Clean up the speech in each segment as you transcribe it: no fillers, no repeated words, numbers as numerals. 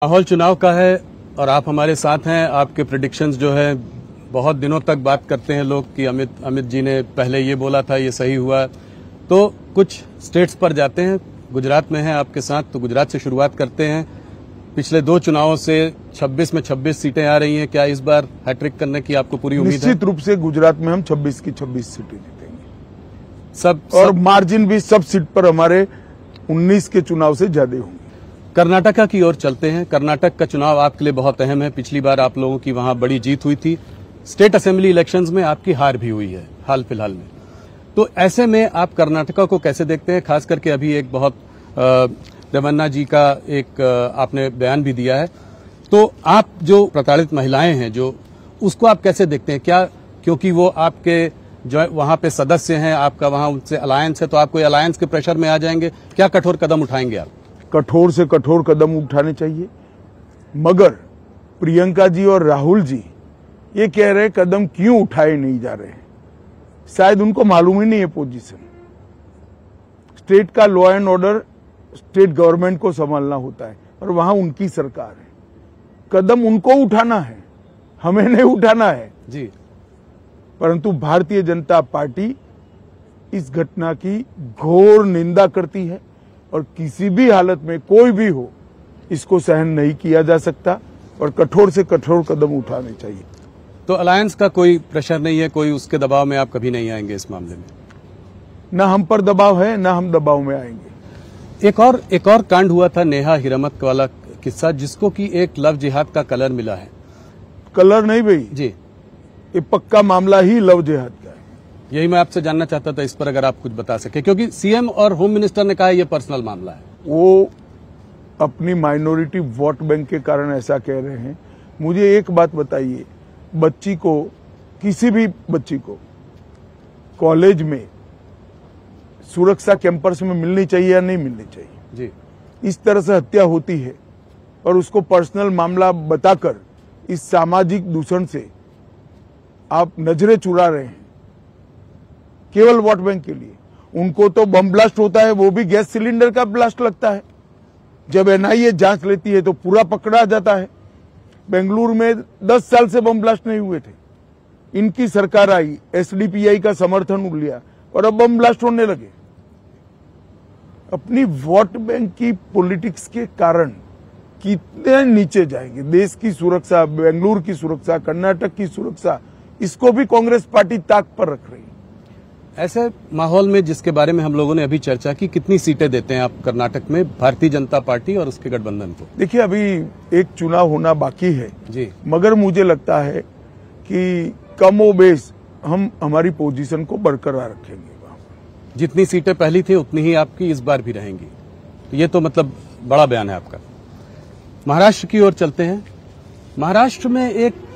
माहौल चुनाव का है और आप हमारे साथ हैं। आपके प्रेडिक्शंस जो है बहुत दिनों तक बात करते हैं लोग कि अमित जी ने पहले ये बोला था, ये सही हुआ। तो कुछ स्टेट्स पर जाते हैं। गुजरात में हैं आपके साथ, तो गुजरात से शुरुआत करते हैं। पिछले दो चुनावों से 26 में 26 सीटें आ रही हैं। क्या इस बार हैट्रिक करने की आपको पूरी उम्मीद है? निश्चित रूप से गुजरात में हम 26 की 26 सीटें जीतेंगे। सब और मार्जिन भी सब सीट पर हमारे 19 के चुनाव से ज्यादा होंगे। कर्नाटका की ओर चलते हैं। कर्नाटक का चुनाव आपके लिए बहुत अहम है। पिछली बार आप लोगों की वहां बड़ी जीत हुई थी। स्टेट असेंबली इलेक्शंस में आपकी हार भी हुई है हाल फिलहाल में। तो ऐसे में आप कर्नाटका को कैसे देखते हैं? खास करके अभी एक बहुत रेवन्ना जी का एक आपने बयान भी दिया है। तो आप जो प्रताड़ित महिलाएं हैं जो उसको आप कैसे देखते हैं? क्या क्योंकि वो आपके जो वहां पे सदस्य हैं, आपका वहां उनसे अलायंस है, तो आप कोई अलायंस के प्रेशर में आ जाएंगे? क्या कठोर कदम उठाएंगे आप? कठोर से कठोर कदम उठाने चाहिए, मगर प्रियंका जी और राहुल जी ये कह रहे कदम क्यों उठाए नहीं जा रहे हैं। शायद उनको मालूम ही नहीं है पोजीशन। स्टेट का law and order state government को संभालना होता है और वहां उनकी सरकार है। कदम उनको उठाना है, हमें नहीं उठाना है जी। परंतु भारतीय जनता पार्टी इस घटना की घोर निंदा करती है और किसी भी हालत में कोई भी हो इसको सहन नहीं किया जा सकता और कठोर से कठोर कदम उठाने चाहिए। तो अलायंस का कोई प्रेशर नहीं है, कोई उसके दबाव में आप कभी नहीं आएंगे इस मामले में? न हम पर दबाव है, न हम दबाव में आएंगे। एक और कांड हुआ था, नेहा हिरमत वाला किस्सा, जिसको कि एक लव जिहाद का कलर मिला है। कलर नहीं भाई जी, ये पक्का मामला ही लव जिहाद का है। यही मैं आपसे जानना चाहता था, इस पर अगर आप कुछ बता सके, क्योंकि सीएम और होम मिनिस्टर ने कहा ये पर्सनल मामला है। वो अपनी माइनॉरिटी वोट बैंक के कारण ऐसा कह रहे हैं। मुझे एक बात बताइए, बच्ची को, किसी भी बच्ची को कॉलेज में सुरक्षा कैंपस में मिलनी चाहिए या नहीं मिलनी चाहिए? जी। इस तरह से हत्या होती है और उसको पर्सनल मामला बताकर इस सामाजिक दूषण से आप नजरें चुरा रहे हैं केवल वोट बैंक के लिए। उनको तो बम ब्लास्ट होता है, वो भी गैस सिलेंडर का ब्लास्ट लगता है। जब एनआईए जांच लेती है तो पूरा पकड़ा जाता है। बेंगलुरु में 10 साल से बम ब्लास्ट नहीं हुए थे। इनकी सरकार आई, एसडीपीआई का समर्थन लिया और अब बम ब्लास्ट होने लगे। अपनी वोट बैंक की पॉलिटिक्स के कारण कितने नीचे जाएंगे। देश की सुरक्षा, बेंगलुरु की सुरक्षा, कर्नाटक की सुरक्षा, इसको भी कांग्रेस पार्टी ताक पर रख रही है। ऐसे माहौल में जिसके बारे में हम लोगों ने अभी चर्चा की, कितनी सीटें देते हैं आप कर्नाटक में भारतीय जनता पार्टी और उसके गठबंधन को? देखिए, अभी एक चुनाव होना बाकी है जी, मगर मुझे लगता है कि कमोबेश हम हमारी पोजीशन को बरकरार रखेंगे। जितनी सीटें पहली थी उतनी ही आपकी इस बार भी रहेंगी। तो ये तो मतलब बड़ा बयान है आपका। महाराष्ट्र की ओर चलते हैं। महाराष्ट्र में एक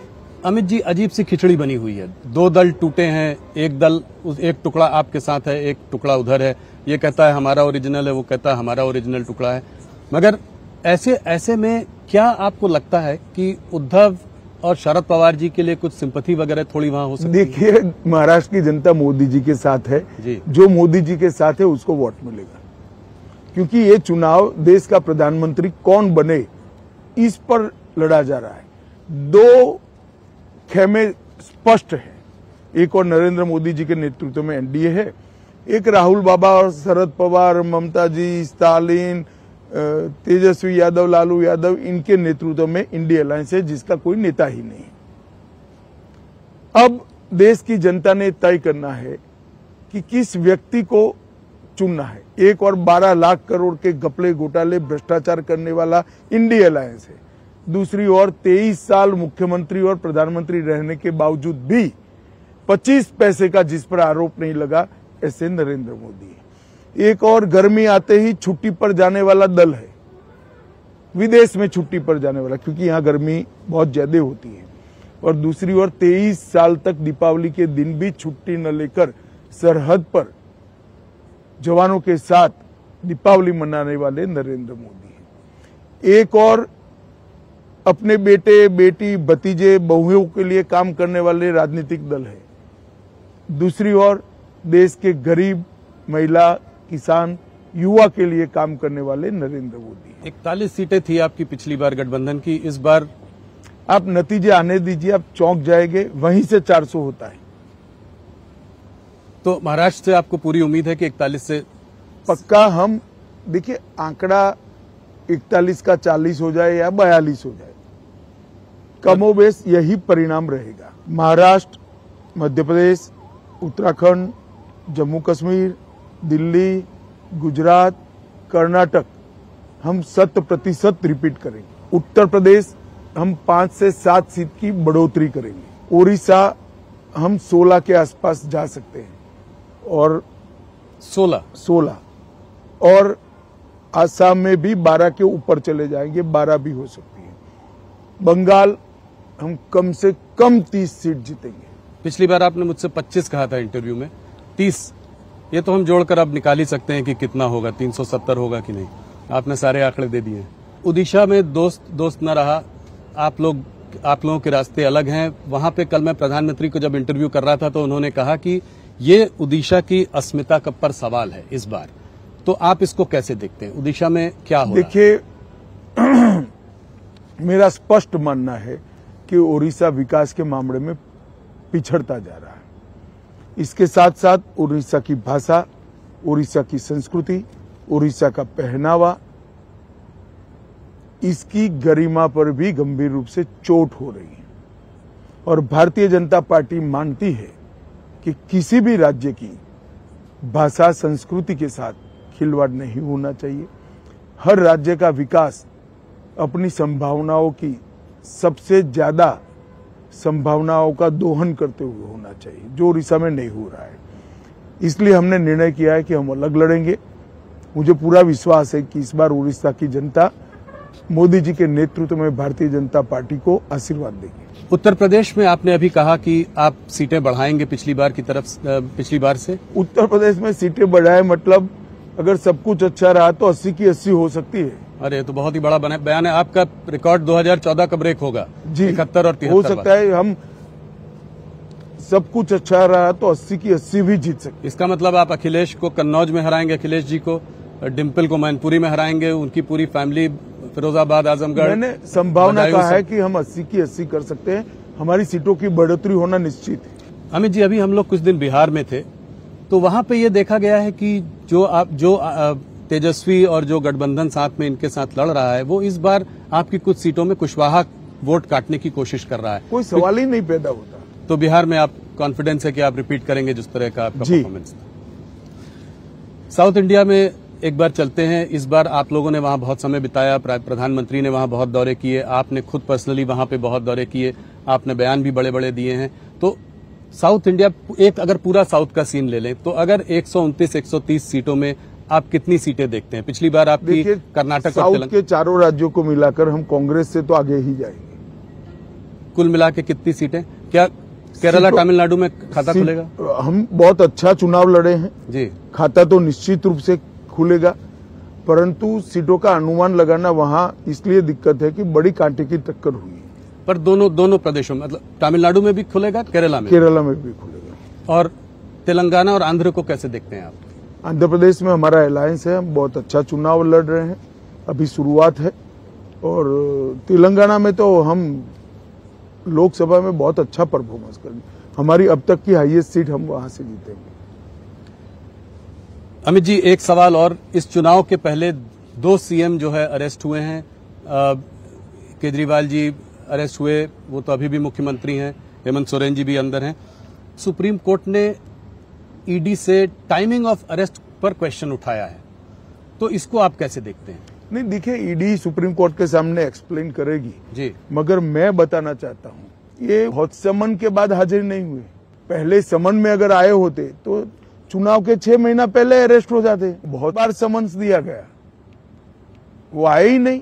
अमित जी अजीब सी खिचड़ी बनी हुई है। दो दल टूटे हैं। एक टुकड़ा आपके साथ है, एक टुकड़ा उधर है। ये कहता है हमारा ओरिजिनल है, वो कहता है हमारा ओरिजिनल टुकड़ा है। मगर ऐसे में क्या आपको लगता है कि उद्धव और शरद पवार जी के लिए कुछ सिंपैथी वगैरह थोड़ी वहां हो सकती है? देखिए, महाराष्ट्र की जनता मोदी जी के साथ है जी। जो जो मोदी जी के साथ है उसको वोट मिलेगा, क्योंकि ये चुनाव देश का प्रधानमंत्री कौन बने इस पर लड़ा जा रहा है। दो खेमे स्पष्ट है। एक और नरेंद्र मोदी जी के नेतृत्व में एनडीए है, एक राहुल बाबा और शरद पवार, ममता जी, स्टालिन, तेजस्वी यादव, लालू यादव, इनके नेतृत्व में इंडिया अलायंस है जिसका कोई नेता ही नहीं। अब देश की जनता ने तय करना है कि किस व्यक्ति को चुनना है। एक और 12 लाख करोड़ के घपले घोटाले भ्रष्टाचार करने वाला इंडिया अलायंस है। दूसरी ओर 23 साल मुख्यमंत्री और प्रधानमंत्री रहने के बावजूद भी 25 पैसे का जिस पर आरोप नहीं लगा, ऐसे नरेंद्र मोदी है। एक और गर्मी आते ही छुट्टी पर जाने वाला दल है, विदेश में छुट्टी पर जाने वाला, क्योंकि यहाँ गर्मी बहुत ज्यादा होती है। और दूसरी ओर 23 साल तक दीपावली के दिन भी छुट्टी न लेकर सरहद पर जवानों के साथ दीपावली मनाने वाले नरेंद्र मोदी है। एक और अपने बेटे, बेटी, भतीजे, बहुओं के लिए काम करने वाले राजनीतिक दल है। दूसरी ओर देश के गरीब, महिला, किसान, युवा के लिए काम करने वाले नरेंद्र मोदी हैं। 41 सीटें थी आपकी पिछली बार गठबंधन की, इस बार आप नतीजे आने दीजिए, आप चौंक जाएंगे, वहीं से 400 होता है। तो महाराष्ट्र से आपको पूरी उम्मीद है कि 41 से पक्का हम देखिए, आंकड़ा 41 का 40 हो जाए या 42 हो जाए, कमोबेश यही परिणाम रहेगा। महाराष्ट्र, मध्य प्रदेश, उत्तराखंड, जम्मू कश्मीर, दिल्ली, गुजरात, कर्नाटक हम 100% रिपीट करेंगे। उत्तर प्रदेश हम 5 से 7 सीट की बढ़ोतरी करेंगे। ओडिशा हम 16 के आसपास जा सकते हैं और 16 और आसाम में भी 12 के ऊपर चले जाएंगे, 12 भी हो सकती है। बंगाल हम कम से कम 30 सीट जीतेंगे। पिछली बार आपने मुझसे 25 कहा था इंटरव्यू में, 30 ये तो हम जोड़कर अब निकाल ही सकते हैं कि कितना होगा, 370 होगा कि नहीं। आपने सारे आंकड़े दे दिए हैं। उड़ीसा में दोस्त न रहा, आप लोगों के रास्ते अलग हैं। वहां पे कल मैं प्रधानमंत्री को जब इंटरव्यू कर रहा था तो उन्होंने कहा कि ये उड़ीसा की अस्मिता का पर सवाल है इस बार, तो आप इसको कैसे देखते हैं? उड़ीसा में क्या हो रहा है? देखिए मेरा स्पष्ट मानना है कि ओडिशा विकास के मामले में पिछड़ता जा रहा है। इसके साथ साथ ओडिशा की भाषा, ओडिशा की संस्कृति, ओडिशा का पहनावा, इसकी गरिमा पर भी गंभीर रूप से चोट हो रही है। और भारतीय जनता पार्टी मानती है कि किसी भी राज्य की भाषा, संस्कृति के साथ खिलवाड़ नहीं होना चाहिए। हर राज्य का विकास अपनी संभावनाओं की सबसे ज्यादा संभावनाओं का दोहन करते हुए होना चाहिए, जो ओडिशा में नहीं हो रहा है। इसलिए हमने निर्णय किया है कि हम अलग लड़ेंगे। मुझे पूरा विश्वास है कि इस बार ओडिशा की जनता मोदी जी के नेतृत्व में भारतीय जनता पार्टी को आशीर्वाद देगी। उत्तर प्रदेश में आपने अभी कहा कि आप सीटें बढ़ाएंगे पिछली बार से। उत्तर प्रदेश में सीटें बढ़ाए मतलब अगर सब कुछ अच्छा रहा तो 80 की 80 हो सकती है। अरे तो बहुत ही बड़ा बयान है आपका। रिकॉर्ड 2014 का ब्रेक होगा जी, 71 और 73 हो सकता है। हम सब कुछ अच्छा रहा तो 80 की 80 भी जीत सकते। इसका मतलब आप अखिलेश को कन्नौज में हराएंगे, अखिलेश जी को, डिम्पल को मैनपुरी में हराएंगे, उनकी पूरी फैमिली फिरोजाबाद, आजमगढ़। मैंने संभावना कहा है कि हम 80 की 80 कर सकते हैं। हमारी सीटों की बढ़ोतरी होना निश्चित है। अमित जी, अभी हम लोग कुछ दिन बिहार में थे तो वहां पे ये देखा गया है कि जो तेजस्वी और जो गठबंधन साथ में इनके साथ लड़ रहा है वो इस बार आपकी कुछ सीटों में कुशवाहा वोट काटने की कोशिश कर रहा है। कोई सवाल ही नहीं पैदा होता। तो बिहार में आप कॉन्फिडेंस है कि आप रिपीट करेंगे जिस तरह का आपका परफॉर्मेंस था। साउथ इंडिया में एक बार चलते हैं। इस बार आप लोगों ने वहां बहुत समय बिताया, प्रधानमंत्री ने वहां बहुत दौरे किए, आपने खुद पर्सनली वहां पे बहुत दौरे किए, आपने बयान भी बड़े बड़े दिए हैं। तो साउथ इंडिया, एक अगर पूरा साउथ का सीन ले लें तो अगर 129-130 सीटों में आप कितनी सीटें देखते हैं? पिछली बार आपकी कर्नाटक और साउथ के चारों राज्यों को मिलाकर हम कांग्रेस से तो आगे ही जाएंगे। कुल मिला के कितनी सीटें? क्या केरला, तमिलनाडु में खाता खुलेगा? हम बहुत अच्छा चुनाव लड़े हैं जी, खाता तो निश्चित रूप से खुलेगा, परंतु सीटों का अनुमान लगाना वहां इसलिए दिक्कत है कि बड़ी कांटे की टक्कर हुई है। पर दोनों प्रदेशों में, मतलब तमिलनाडु में भी खुलेगा, केरला में भी खुलेगा। और तेलंगाना और आंध्र को कैसे देखते हैं आप? आंध्र प्रदेश में हमारा अलायंस है, हम बहुत अच्छा चुनाव लड़ रहे हैं, अभी शुरुआत है। और तेलंगाना में तो हम लोकसभा में बहुत अच्छा परफॉर्मेंस करेंगे। हमारी अब तक की हाईएस्ट सीट हम वहां से जीतेंगे। अमित जी, एक सवाल और, इस चुनाव के पहले 2 सीएम जो है अरेस्ट हुए हैं। केजरीवाल जी अरेस्ट हुए, वो तो अभी भी मुख्यमंत्री हैं, हेमंत सोरेन जी भी अंदर हैं। सुप्रीम कोर्ट ने ईडी से टाइमिंग ऑफ अरेस्ट पर क्वेश्चन उठाया है, तो इसको आप कैसे देखते हैं? नहीं, देखिए, ईडी सुप्रीम कोर्ट के सामने एक्सप्लेन करेगी जी, मगर मैं बताना चाहता हूं, ये हॉट समन के बाद हाजिर नहीं हुए। पहले समन में अगर आए होते तो चुनाव के 6 महीना पहले अरेस्ट हो जाते। बहुत बार समन्स दिया गया, वो आए ही नहीं।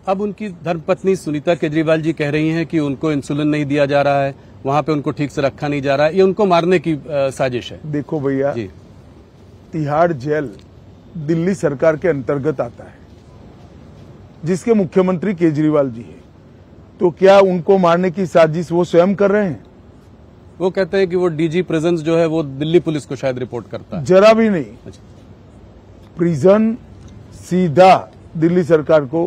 अब उनकी धर्मपत्नी सुनीता केजरीवाल जी कह रही हैं कि उनको इंसुलिन नहीं दिया जा रहा है, वहां पे उनको ठीक से रखा नहीं जा रहा है, ये उनको मारने की साजिश है। देखो भैया, तिहाड़ जेल दिल्ली सरकार के अंतर्गत आता है, जिसके मुख्यमंत्री केजरीवाल जी है। तो क्या उनको मारने की साजिश वो स्वयं कर रहे हैं? वो कहते हैं कि वो डीजी प्रेजेंस जो है वो दिल्ली पुलिस को शायद रिपोर्ट करता है। जरा भी नहीं। प्रिजन सीधा दिल्ली सरकार को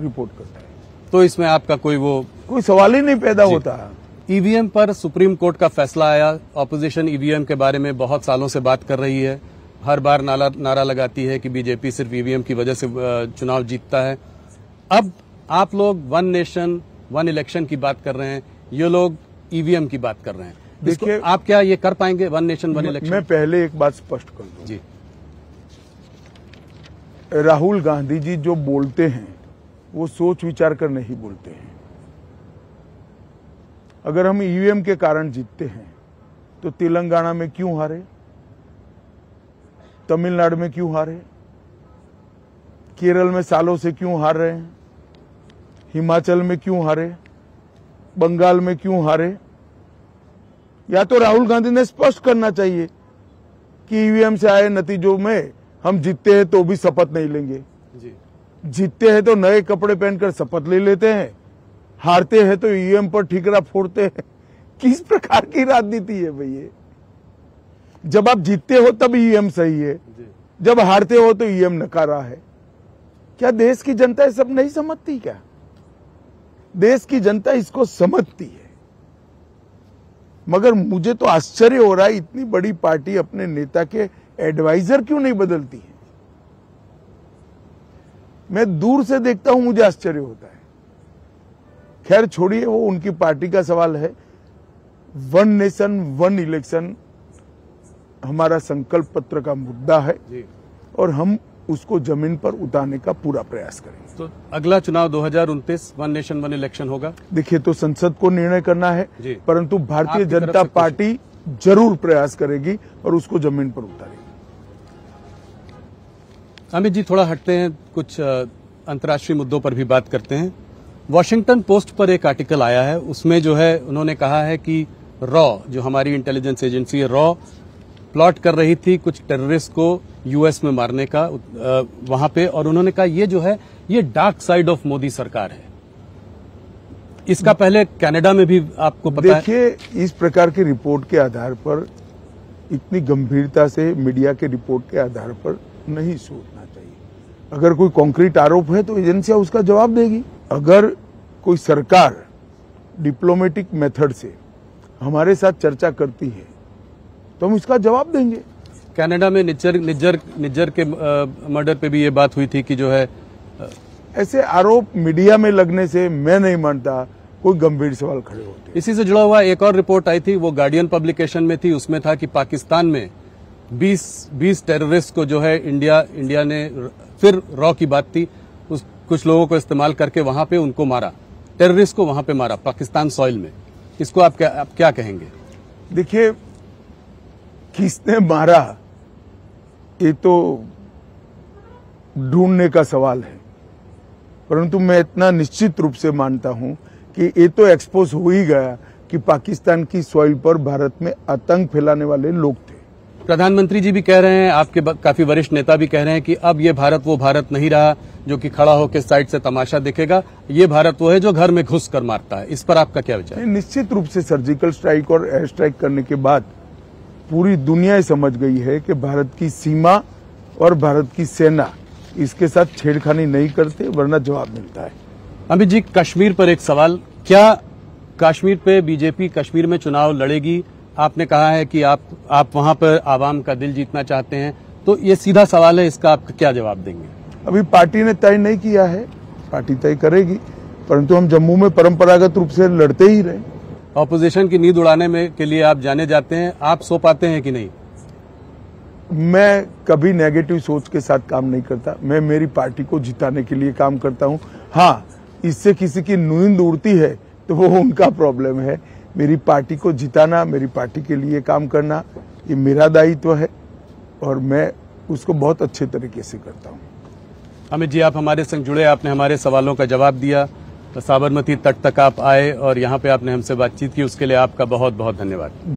रिपोर्ट करता है। तो इसमें आपका कोई सवाल ही नहीं पैदा होता। ईवीएम पर सुप्रीम कोर्ट का फैसला आया। ऑपोजिशन ईवीएम के बारे में बहुत सालों से बात कर रही है, हर बार नारा लगाती है कि बीजेपी सिर्फ ईवीएम की वजह से चुनाव जीतता है। अब आप लोग वन नेशन वन इलेक्शन की बात कर रहे हैं, ये लोग ईवीएम की बात कर रहे हैं। देखिए, आप क्या ये कर पाएंगे वन नेशन वन इलेक्शन? मैं पहले एक बात स्पष्ट कर दूं जी। राहुल गांधी जी जो बोलते हैं वो सोच विचार कर नहीं बोलते हैं। अगर हम ईवीएम के कारण जीतते हैं तो तेलंगाना में क्यों हारे, तमिलनाडु में क्यों हारे, केरल में सालों से क्यों हार रहे हैं, हिमाचल में क्यों हारे, बंगाल में क्यों हारे? या तो राहुल गांधी ने स्पष्ट करना चाहिए कि ईवीएम से आए नतीजों में हम जीतते हैं तो भी शपथ नहीं लेंगे जी। जीतते हैं तो नए कपड़े पहनकर शपथ ले लेते हैं, हारते हैं तो ईवीएम पर ठीकरा फोड़ते हैं। किस प्रकार की राजनीति है भैया? जब आप जीतते हो तब ईवीएम सही है, जब हारते हो तो ईवीएम नकारा है। क्या देश की जनता ये सब नहीं समझती? क्या देश की जनता इसको समझती है? मगर मुझे तो आश्चर्य हो रहा है, इतनी बड़ी पार्टी अपने नेता के एडवाइजर क्यों नहीं बदलती है? मैं दूर से देखता हूं, मुझे आश्चर्य होता है। खैर छोड़िए, वो उनकी पार्टी का सवाल है। वन नेशन वन इलेक्शन हमारा संकल्प पत्र का मुद्दा है और हम उसको जमीन पर उतारने का पूरा प्रयास करेंगे। तो अगला चुनाव 2029 वन नेशन वन इलेक्शन होगा। देखिए, तो संसद को निर्णय करना है, परंतु भारतीय जनता पार्टी पार्टी जरूर प्रयास करेगी और उसको जमीन पर उतारेगी। अमित जी, थोड़ा हटते हैं, कुछ अंतर्राष्ट्रीय मुद्दों पर भी बात करते हैं। वॉशिंगटन पोस्ट पर एक आर्टिकल आया है, उसमें जो है उन्होंने कहा है कि रॉ, जो हमारी इंटेलिजेंस एजेंसी है, रॉ प्लॉट कर रही थी कुछ टेररिस्ट को यूएस में मारने का वहां पे, और उन्होंने कहा ये जो है ये डार्क साइड ऑफ मोदी सरकार है। इसका पहले कनाडा में भी आपको पता है। देखिए, इस प्रकार की रिपोर्ट के आधार पर, इतनी गंभीरता से मीडिया के रिपोर्ट के आधार पर नहीं सोचना चाहिए। अगर कोई कॉन्क्रीट आरोप है तो एजेंसियां उसका जवाब देगी। अगर कोई सरकार डिप्लोमेटिक मेथड से हमारे साथ चर्चा करती है तो हम इसका जवाब देंगे। कनाडा में निज्जर के मर्डर पे भी ये बात हुई थी कि जो है ऐसे आरोप मीडिया में लगने से मैं नहीं मानता कोई गंभीर सवाल खड़े होते। इसी से जुड़ा हुआ एक और रिपोर्ट आई थी, वो गार्डियन पब्लिकेशन में थी। उसमें था कि पाकिस्तान में 20 टेररिस्ट को जो है इंडिया ने, फिर रॉ की बात थी, कुछ लोगों को इस्तेमाल करके वहां पे उनको मारा, टेररिस्ट को वहां पे मारा पाकिस्तान सॉइल में। इसको आप क्या कहेंगे? देखिए, किसने मारा ये तो ढूंढने का सवाल है, परंतु मैं इतना निश्चित रूप से मानता हूं कि ये तो एक्सपोज हो ही गया कि पाकिस्तान की सॉइल पर भारत में आतंक फैलाने वाले लोग थे। प्रधानमंत्री जी भी कह रहे हैं, आपके काफी वरिष्ठ नेता भी कह रहे हैं कि अब ये भारत वो भारत नहीं रहा जो कि खड़ा होकर साइड से तमाशा देखेगा। ये भारत वो है जो घर में घुस कर मारता है। इस पर आपका क्या विचार है? निश्चित रूप से सर्जिकल स्ट्राइक और एयर स्ट्राइक करने के बाद पूरी दुनिया समझ गई है कि भारत की सीमा और भारत की सेना इसके साथ छेड़खानी नहीं करते, वरना जवाब मिलता है। अमित जी, कश्मीर पर एक सवाल, क्या कश्मीर पे बीजेपी कश्मीर में चुनाव लड़ेगी? आपने कहा है कि आप वहां पर आवाम का दिल जीतना चाहते हैं, तो ये सीधा सवाल है, इसका आप क्या जवाब देंगे? अभी पार्टी ने तय नहीं किया है, पार्टी तय करेगी, परंतु हम जम्मू में परंपरागत रूप से लड़ते ही रहे। ऑपोजिशन की नींद उड़ाने में के लिए आप जाने जाते हैं, आप सो पाते हैं कि नहीं? मैं कभी नेगेटिव सोच के साथ काम नहीं करता। मैं मेरी पार्टी को जिताने के लिए काम करता हूं। हाँ, इससे किसी की नींद उड़ती है तो वो उनका प्रॉब्लम है। मेरी पार्टी को जिताना, मेरी पार्टी के लिए काम करना, ये मेरा दायित्व है और मैं उसको बहुत अच्छे तरीके से करता हूं। अमित जी, आप हमारे संग जुड़े, आपने हमारे सवालों का जवाब दिया, साबरमती तट तक आप आए और यहाँ पे आपने हमसे बातचीत की, उसके लिए आपका बहुत बहुत धन्यवाद।